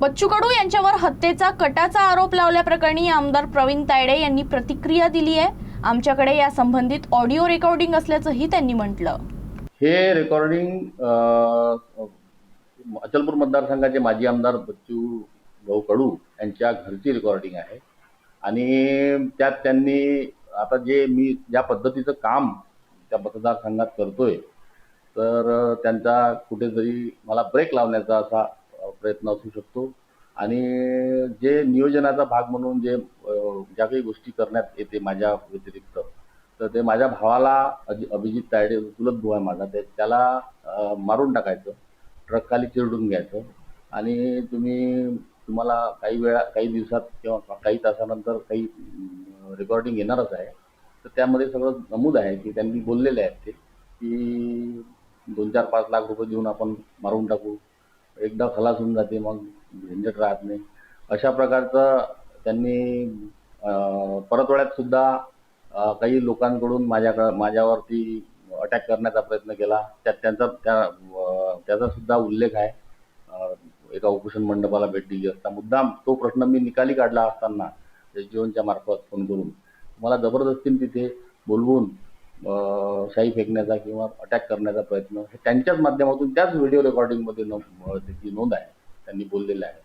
बच्चू कडू यांच्यावर हत्येचा कटाचा आरोप लावल्याप्रकरणी आमदार प्रवीण तायडे यांनी प्रतिक्रिया दिली आहे। आमच्याकडे या संबंधित ऑडिओ रेकॉर्डिंग असल्याचंही त्यांनी म्हटलं। हे रेकॉर्डिंग अचलपूर मतदारसंघाचे माजी आमदार बच्चू भाऊ कडू यांच्या घरची रेकॉर्डिंग आहे आणि त्यात त्यांनी आता जे मी ज्या पद्धतीचं काम त्या मतदारसंघात करतोय तर त्यांचा कुठेतरी मला ब्रेक लावण्याचा असा प्रयत्न असू शकतो आणि जे नियोजनाचा भाग म्हणून जे ज्या काही गोष्टी करण्यात येते माझ्या व्यतिरिक्त तर ते माझ्या भावाला अभिजित तायडे चुलत भाऊ आहे माझा त्याला मारून टाकायचं, ट्रक खाली चिरडून घ्यायचं आणि तुम्हाला काही दिवसात किंवा काही तासानंतर काही रेकॉर्डिंग येणारच आहे। तर त्यामध्ये सगळं नमूद आहे की त्यांनी बोललेले आहेत ते की 2-4-5 लाख रुपये देऊन आपण मारून टाकू, एकदा खलास होऊन जाते मग झंझट राहत नाही, अशा प्रकारचं त्यांनी परतवाड्यात सुद्धा काही लोकांकडून माझ्यावरती अटॅक करण्याचा प्रयत्न केला। त्याचा सुद्धा उल्लेख आहे। एका उपोषण मंडपाला भेट दिली असता मुद्दाम तो प्रश्न मी निकाली काढला असताना जीवनच्या मार्फत फोन करून मला जबरदस्तीने तिथे बोलवून शाई फेकण्याचा किंवा अटॅक करण्याचा प्रयत्न हे त्यांच्याच माध्यमातून त्याच व्हिडिओ रेकॉर्डिंगमध्ये त्याची नोंद आहे, त्यांनी बोललेलं आहे।